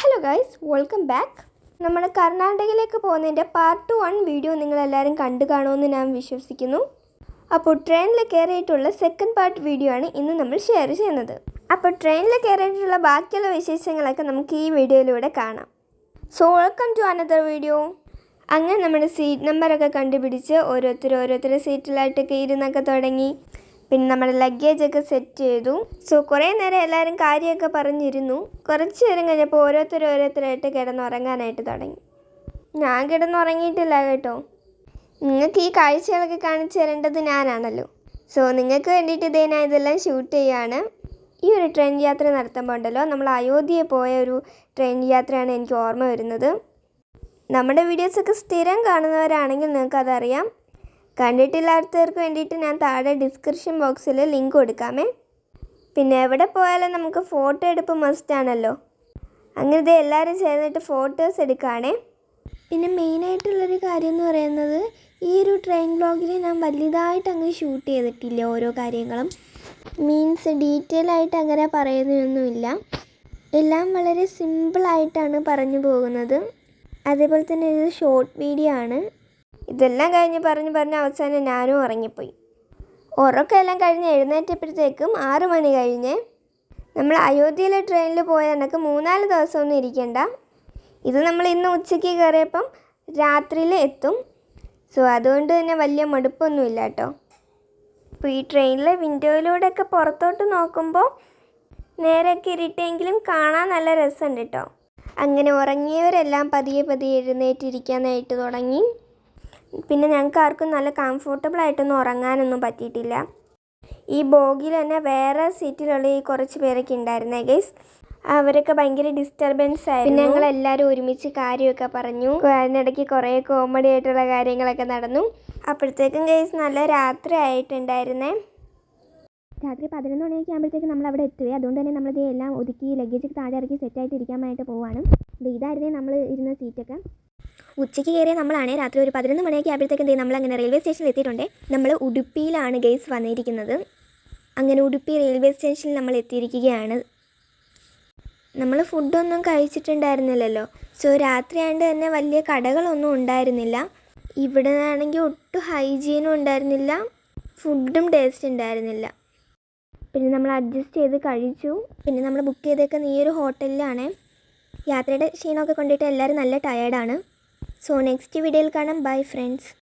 Hello guys, welcome back. നമ്മൾ കർണാടകയിലേക്ക് പോകുന്നതിൻ്റെ part 1 video നിങ്ങളെല്ലാവരും കണ്ടു കാണുമെന്ന് ഞാൻ വിശ്വസിക്കുന്നു. അപ്പോൾ ട്രെയിനിൽ കയറിയിട്ടുള്ള സെക്കൻഡ് പാർട്ട് വീഡിയോ ആണ് ഇന്ന് നമ്മൾ ഷെയർ ചെയ്യുന്നത്. അപ്പോൾ ട്രെയിനിൽ കയറിയിട്ടുള്ള ബാക്കിയുള്ള വിശേഷങ്ങളൊക്കെ നമുക്ക് ഈ വീഡിയോയിലൂടെ കാണാം. So welcome to another video. അങ്ങനെ നമ്മുടെ സീറ്റ് നമ്പറൊക്കെ കണ്ടുപിടിച്ച് ഓരോരുത്തർ സീറ്റിലായിട്ടൊക്കെ ഇരുന്നൊക്കെ തുടങ്ങി. പിന്നെ നമ്മുടെ ലഗേജൊക്കെ സെറ്റ് ചെയ്തു. സോ കുറേ നേരം എല്ലാവരും കാര്യമൊക്കെ പറഞ്ഞിരുന്നു. കുറച്ച് നേരം കഴിഞ്ഞപ്പോൾ ഓരോരുത്തരായിട്ട് കിടന്നുറങ്ങാനായിട്ട് തുടങ്ങി. ഞാൻ കിടന്നുറങ്ങിയിട്ടില്ല കേട്ടോ. നിങ്ങൾക്ക് ഈ കാഴ്ചകളൊക്കെ കാണിച്ചു തരേണ്ടത് ഞാനാണല്ലോ. സോ നിങ്ങൾക്ക് വേണ്ടിയിട്ട് ഞാൻ ഇതെല്ലാം ഷൂട്ട് ചെയ്യുകയാണ്. ഈ ഒരു ട്രെയിൻ യാത്ര നടത്തുമ്പോൾ ഉണ്ടല്ലോ, നമ്മൾ അയോധ്യയിൽ പോയ ഒരു ട്രെയിൻ യാത്രയാണ് എനിക്ക് ഓർമ്മ വരുന്നത്. നമ്മുടെ വീഡിയോസൊക്കെ സ്ഥിരം കാണുന്നവരാണെങ്കിൽ നിങ്ങൾക്കതറിയാം. കണ്ടിട്ടില്ലാത്തവർക്ക് വേണ്ടിയിട്ട് ഞാൻ താഴെ ഡിസ്ക്രിപ്ഷൻ ബോക്സിൽ ലിങ്ക് കൊടുക്കാമേ. പിന്നെ എവിടെ പോയാലും നമുക്ക് ഫോട്ടോ എടുപ്പ് മസ്റ്റാണല്ലോ. അങ്ങനെ എല്ലാവരും ചേർന്നിട്ട് ഫോട്ടോസ് എടുക്കുകയാണേ. പിന്നെ മെയിനായിട്ടുള്ളൊരു കാര്യം എന്ന് പറയുന്നത്, ഈ ഒരു ട്രെയിൻ വ്ളോഗിൽ ഞാൻ വലുതായിട്ട് അങ്ങ് ഷൂട്ട് ചെയ്തിട്ടില്ല. ഓരോ കാര്യങ്ങളും മീൻസ് ഡീറ്റെയിൽ ആയിട്ട് അങ്ങനെ പറയുന്നതൊന്നുമില്ല. എല്ലാം വളരെ സിമ്പിളായിട്ടാണ് പറഞ്ഞു പോകുന്നത്. അതേപോലെ തന്നെ ഇത് ഷോർട്ട് വീഡിയോ ആണ്. ഇതെല്ലാം കഴിഞ്ഞ് പറഞ്ഞ് അവസാനം ഞാനും ഉറങ്ങിപ്പോയി. ഉറക്കമെല്ലാം കഴിഞ്ഞ് എഴുന്നേറ്റപ്പോഴത്തേക്കും 6 മണി കഴിഞ്ഞ്. നമ്മൾ അയോധ്യയിലെ ട്രെയിനിൽ പോയ കണക്ക് 3-4 ദിവസമൊന്നും ഇരിക്കണ്ട. ഇത് നമ്മൾ ഇന്ന് ഉച്ചയ്ക്ക് കയറിയപ്പം രാത്രിയിൽ എത്തും. സോ അതുകൊണ്ട് തന്നെ വലിയ മടുപ്പൊന്നുമില്ല കേട്ടോ. അപ്പോൾ ഈ ട്രെയിനിലെ വിൻഡോയിലൂടെയൊക്കെ പുറത്തോട്ട് നോക്കുമ്പോൾ നേരെയൊക്കെ ഇരുട്ടെങ്കിലും കാണാൻ നല്ല രസമുണ്ട് കേട്ടോ. അങ്ങനെ ഉറങ്ങിയവരെല്ലാം പതിയെ എഴുന്നേറ്റിരിക്കാനായിട്ട് തുടങ്ങി. പിന്നെ ഞങ്ങൾക്ക് ആർക്കും നല്ല കംഫർട്ടബിളായിട്ടൊന്നും ഉറങ്ങാനൊന്നും പറ്റിയിട്ടില്ല. ഈ ബോഗിയിൽ തന്നെ വേറെ സീറ്റിലുള്ള ഈ കുറച്ച് പേരൊക്കെ ഉണ്ടായിരുന്നേ ഗൈസ്. അവരൊക്കെ ഭയങ്കര ഡിസ്റ്റർബൻസ് ആയിരുന്നു. പിന്നെ ഞങ്ങളെല്ലാവരും ഒരുമിച്ച് കാര്യമൊക്കെ പറഞ്ഞു. അതിനിടയ്ക്ക് കുറേ കോമഡി ആയിട്ടുള്ള കാര്യങ്ങളൊക്കെ നടന്നു. അപ്പോഴത്തേക്കും ഗൈസ് നല്ല രാത്രി ആയിട്ടുണ്ടായിരുന്നേ. രാത്രി 11 മണിയൊക്കെ ആകുമ്പോഴത്തേക്ക് നമ്മൾ അവിടെ എത്തുകയും അതുകൊണ്ട് തന്നെ നമ്മളിത് എല്ലാം ഒതുക്കി ലഗേജൊക്കെ താഴെ ഇറക്കി സെറ്റായിട്ട് ഇരിക്കാനായിട്ട് പോവാണ്. ഇതായിരുന്നേ നമ്മൾ ഇരുന്ന സീറ്റൊക്കെ. ഉച്ചയ്ക്ക് കയറിയ നമ്മളാണ്. രാത്രി ഒരു 11 മണിയൊക്കെ ആകുമ്പോഴത്തേക്കും നമ്മളങ്ങനെ റെയിൽവേ സ്റ്റേഷനിൽ എത്തിയിട്ടുണ്ട്. നമ്മൾ ഉടുപ്പിയിലാണ് ഗൈസ് വന്നിരിക്കുന്നത്. അങ്ങനെ ഉടുപ്പി റെയിൽവേ സ്റ്റേഷനിൽ നമ്മൾ എത്തിയിരിക്കുകയാണ്. നമ്മൾ ഫുഡൊന്നും കഴിച്ചിട്ടുണ്ടായിരുന്നില്ലല്ലോ. സോ രാത്രി ആയതുകൊണ്ട് തന്നെ വലിയ കടകളൊന്നും ഉണ്ടായിരുന്നില്ല. ഇവിടെ നിന്നാണെങ്കിൽ ഒട്ടും ഹൈജീനും ഉണ്ടായിരുന്നില്ല, ഫുഡും ടേസ്റ്റ് ഉണ്ടായിരുന്നില്ല. പിന്നെ നമ്മൾ അഡ്ജസ്റ്റ് ചെയ്ത് കഴിച്ചു. പിന്നെ നമ്മൾ ബുക്ക് ചെയ്തേക്കുന്ന ഈ ഒരു ഹോട്ടലിലാണ്. യാത്രയുടെ ക്ഷീണമൊക്കെ കൊണ്ടിട്ട് എല്ലാവരും നല്ല ടയേർഡാണ്. സോ നെക്സ്റ്റ് വീഡിയോയിൽ കാണാം. Bye friends.